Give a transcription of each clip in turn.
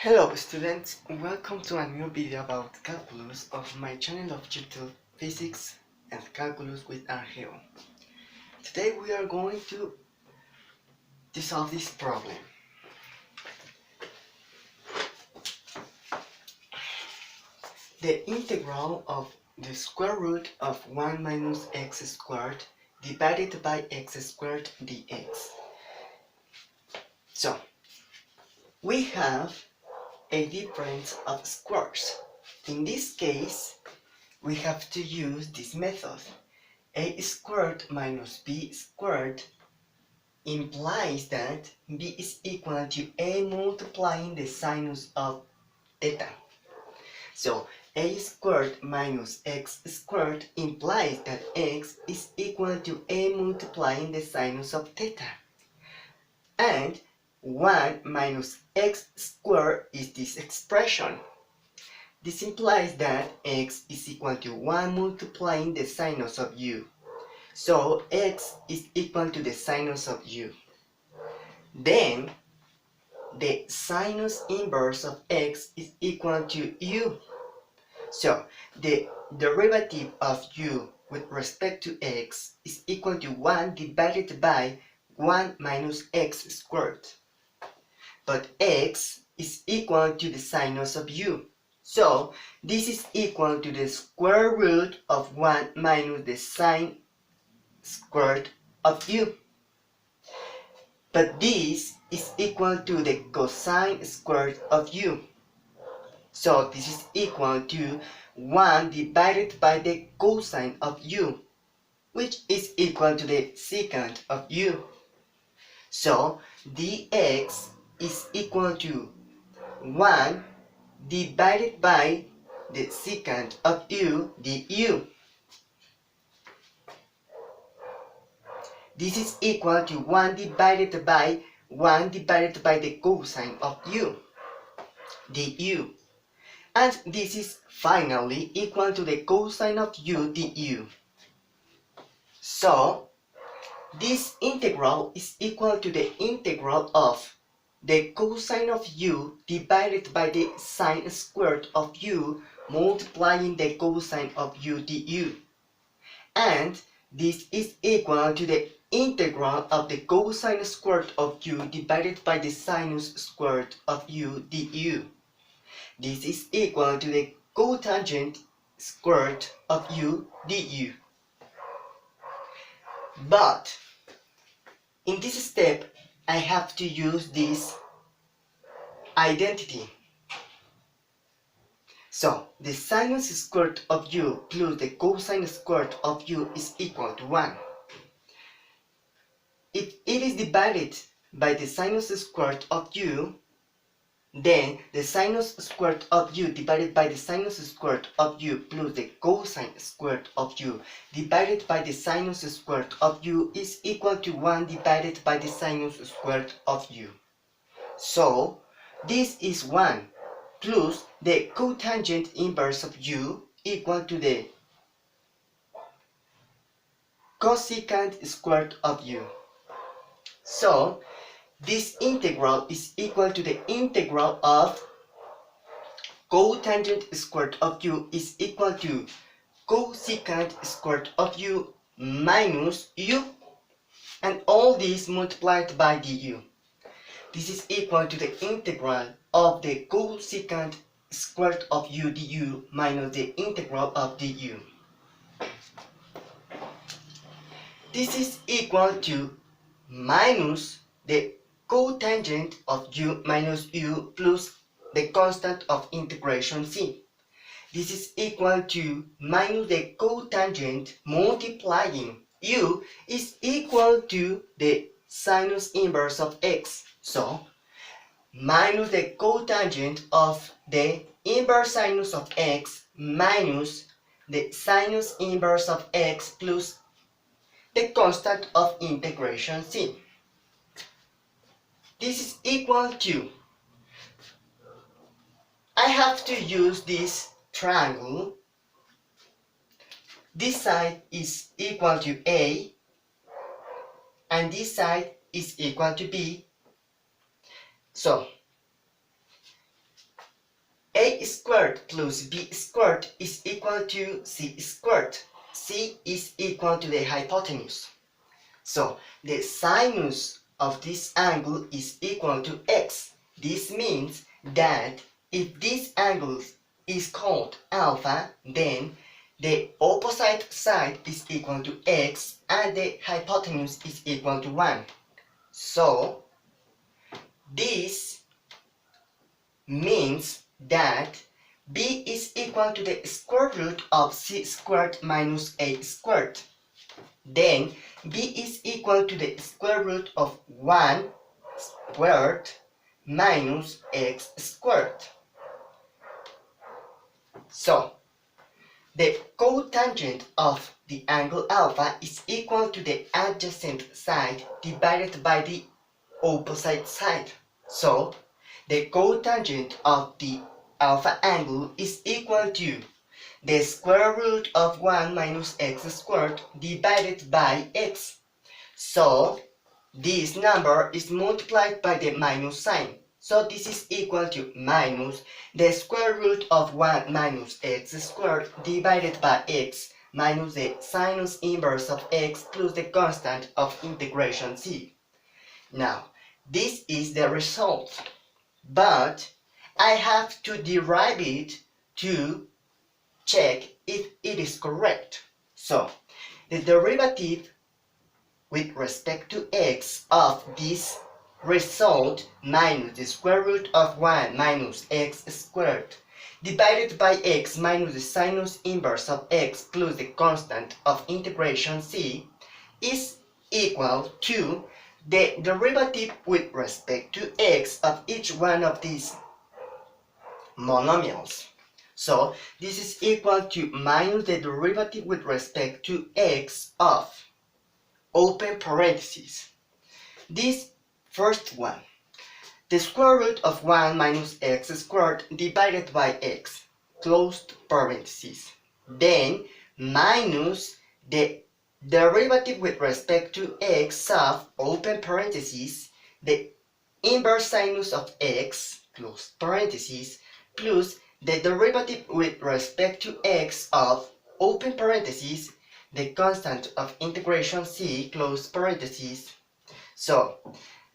Hello students, welcome to a new video about calculus of my channel of YouTube Physics and Calculus with Argeo. Today we are going to solve this problem. The integral of the square root of 1 minus x squared divided by x squared dx. So, we have a difference of squares. In this case, we have to use this method. A squared minus b squared implies that b is equal to a multiplying the sinus of theta. So a squared minus x squared implies that x is equal to a multiplying the sinus of theta. And 1 minus x squared is this expression. This implies that x is equal to 1 multiplying the sinus of u. So x is equal to the sinus of u. Then the sinus inverse of x is equal to u. So the derivative of u with respect to x is equal to 1 divided by 1 minus x squared. But x is equal to the sinus of u. So this is equal to the square root of 1 minus the sine squared of u. But this is equal to the cosine squared of u. So this is equal to 1 divided by the cosine of u, which is equal to the secant of u. So dx is equal to 1 divided by the secant of u du. This is equal to 1 divided by 1 divided by the cosine of u du. And this is finally equal to the cosine of u du. So this integral is equal to the integral of the cosine of u divided by the sine squared of u multiplying the cosine of u du. And this is equal to the integral of the cosine squared of u divided by the sinus squared of u du. This is equal to the cotangent squared of u du. But in this step, I have to use this identity. So the sinus squared of u plus the cosine squared of u is equal to 1. If it is divided by the sinus squared of u, then the sinus squared of u divided by the sinus squared of u plus the cosine squared of u divided by the sinus squared of u is equal to 1 divided by the sinus squared of u. So this is 1 plus the cotangent inverse of u equal to the cosecant squared of u. So this integral is equal to the integral of cotangent squared of u is equal to cosecant squared of u minus u, and all this multiplied by du. This is equal to the integral of the cosecant squared of u du minus the integral of du. This is equal to minus the cotangent of u minus u plus the constant of integration c. This is equal to minus the cotangent multiplying u is equal to the sinus inverse of x. So minus the cotangent of the inverse sinus of x minus the sinus inverse of x plus the constant of integration c. This is equal to, I have to use this triangle. This side is equal to a and this side is equal to b. So a squared plus b squared is equal to c squared. C is equal to the hypotenuse. So the sinus of this angle is equal to x. This means that if this angle is called alpha, then the opposite side is equal to x and the hypotenuse is equal to 1. So this means that b is equal to the square root of c squared minus a squared. Then b is equal to the square root of 1 squared minus x squared. So the cotangent of the angle alpha is equal to the adjacent side divided by the opposite side. So the cotangent of the alpha angle is equal to the square root of 1 minus x squared divided by x. So this number is multiplied by the minus sign. So this is equal to minus the square root of 1 minus x squared divided by x minus the sinus inverse of x plus the constant of integration c. Now, this is the result, but I have to derive it to check if it is correct. So, the derivative with respect to x of this result minus the square root of 1 minus x squared divided by x minus the sinus inverse of x plus the constant of integration c is equal to the derivative with respect to x of each one of these monomials. So this is equal to minus the derivative with respect to x of open parentheses. This first one, the square root of 1 minus x squared divided by x, closed parentheses. Then minus the derivative with respect to x of open parentheses, the inverse sinus of x, closed parentheses, plus the derivative with respect to x of open parentheses, the constant of integration c, close parentheses. So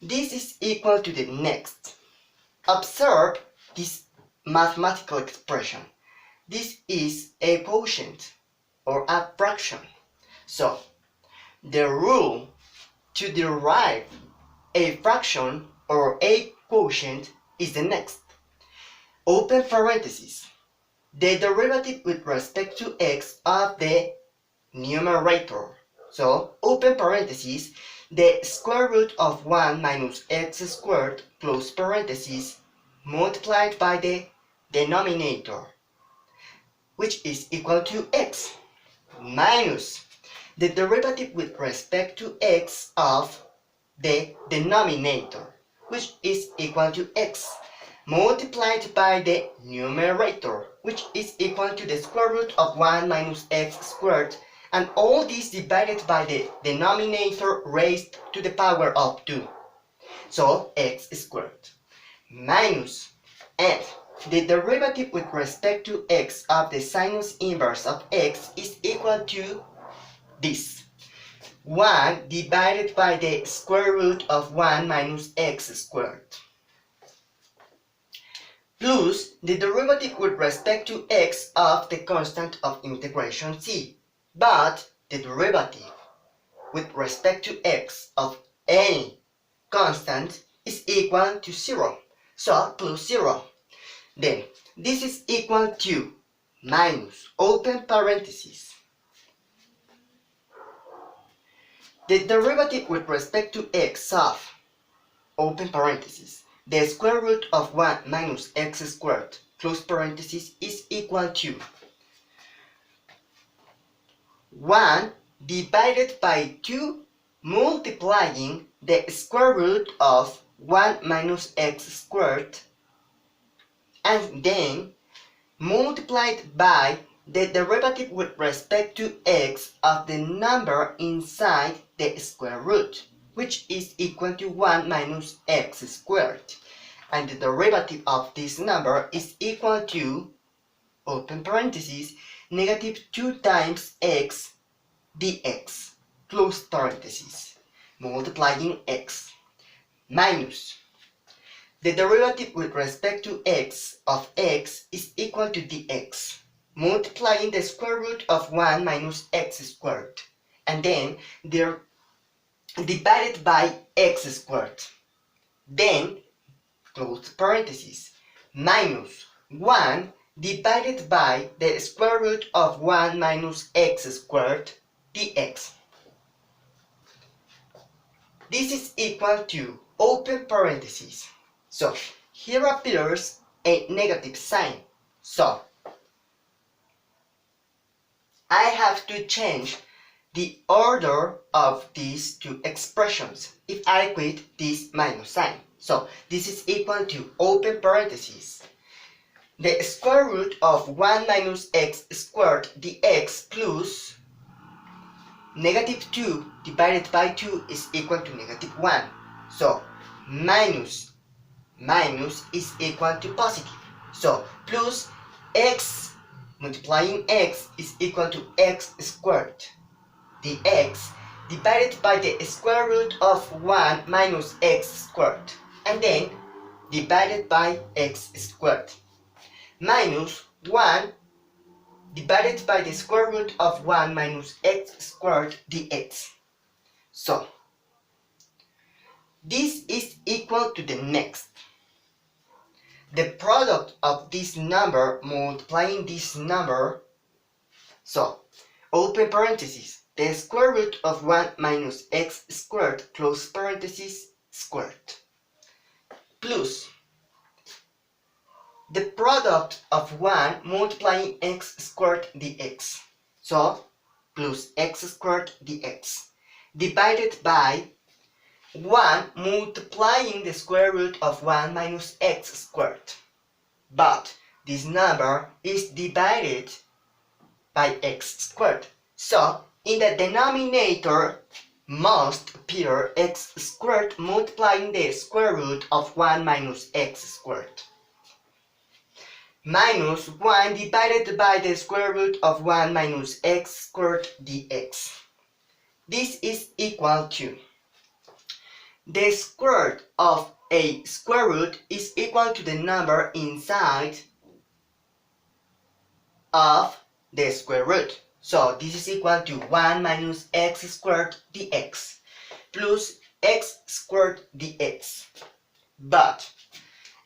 this is equal to the next. Observe this mathematical expression. This is a quotient or a fraction. So the rule to derive a fraction or a quotient is the next. Open parentheses. The derivative with respect to x of the numerator. So, open parentheses, the square root of 1 minus x squared, close parentheses, multiplied by the denominator, which is equal to x, minus the derivative with respect to x of the denominator, which is equal to x, multiplied by the numerator, which is equal to the square root of 1 minus x squared, and all this divided by the denominator raised to the power of 2. So x squared minus, and the derivative with respect to x of the sinus inverse of x is equal to this. 1 divided by the square root of 1 minus x squared, plus the derivative with respect to x of the constant of integration c. But the derivative with respect to x of any constant is equal to 0. So plus 0. Then this is equal to minus, open parentheses, the derivative with respect to x of, open parentheses, the square root of 1 minus x squared, close parentheses, is equal to 1 divided by 2 multiplying the square root of 1 minus x squared, and then multiplied by the derivative with respect to x of the number inside the square root, which is equal to 1 minus x squared. and the derivative of this number is equal to, open parentheses, negative 2 times x dx, close parentheses, multiplying x, minus the derivative with respect to x of x is equal to dx, multiplying the square root of 1 minus x squared, and then they're divided by x squared. Then, close parentheses, minus 1 divided by the square root of 1 minus x squared dx. This is equal to, open parentheses. So, here appears a negative sign. So, I have to change the order of these two expressions if I quit this minus sign. So, this is equal to, open parentheses, the square root of 1 minus x squared dx plus negative 2 divided by 2 is equal to negative 1. So, minus is equal to positive. So, plus x multiplying x is equal to x squared dx divided by the square root of 1 minus x squared, and then divided by x squared, minus 1 divided by the square root of 1 minus x squared dx. So, this is equal to the next. The product of this number multiplying this number, so, open parentheses, the square root of 1 minus x squared, close parentheses, squared, plus the product of 1 multiplying x squared dx, so, plus x squared dx, divided by 1 multiplying the square root of 1 minus x squared. But this number is divided by x squared. So, in the denominator must appear x squared multiplying the square root of 1 minus x squared, minus 1 divided by the square root of 1 minus x squared dx. This is equal to, the square root of a square root is equal to the number inside of the square root. So this is equal to 1 minus x squared dx plus x squared dx. But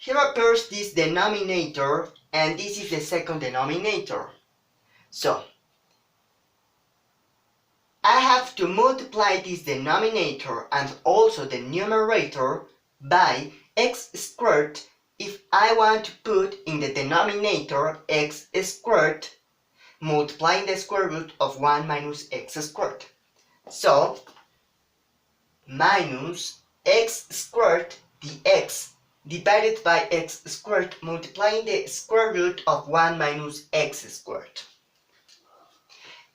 here appears this denominator, and this is the second denominator. So I have to multiply this denominator and also the numerator by x squared if I want to put in the denominator x squared multiplying the square root of 1 minus x squared. So, minus x squared dx divided by x squared multiplying the square root of 1 minus x squared.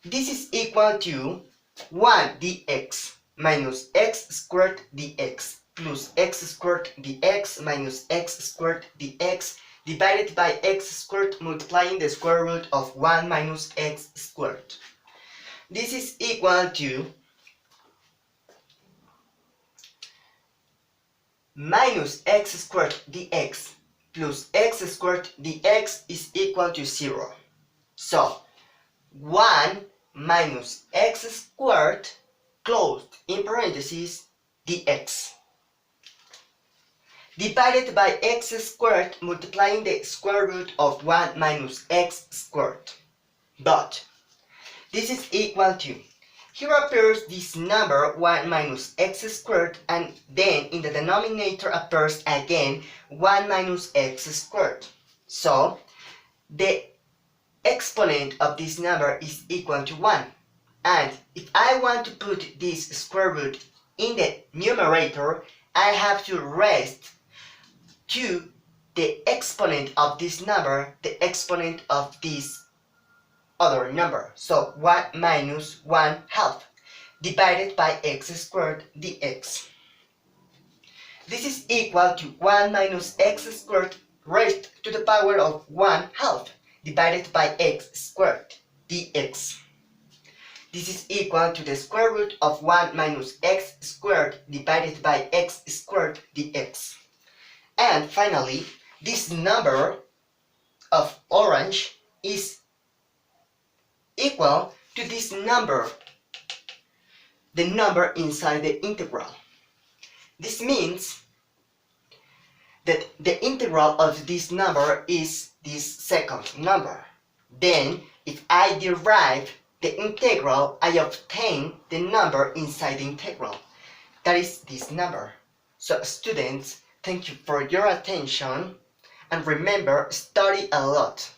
This is equal to 1 dx minus x squared dx plus x squared dx minus x squared dx divided by x squared multiplying the square root of 1 minus x squared. This is equal to minus x squared dx plus x squared dx is equal to 0. So, 1 minus x squared closed in parentheses dx divided by x squared multiplying the square root of 1 minus x squared. But this is equal to, here appears this number 1 minus x squared, and then in the denominator appears again 1 minus x squared. So the exponent of this number is equal to 1. And if I want to put this square root in the numerator, I have to rest to the exponent of this number, the exponent of this other number. So 1 minus 1/2 divided by x squared dx. This is equal to 1 minus x squared raised to the power of 1/2 divided by x squared dx. This is equal to the square root of 1 minus x squared divided by x squared dx. And finally, this number of orange is equal to this number, the number inside the integral. This means that the integral of this number is this second number. Then, if I derive the integral, I obtain the number inside the integral. That is this number. So students, thank you for your attention, and remember, study a lot.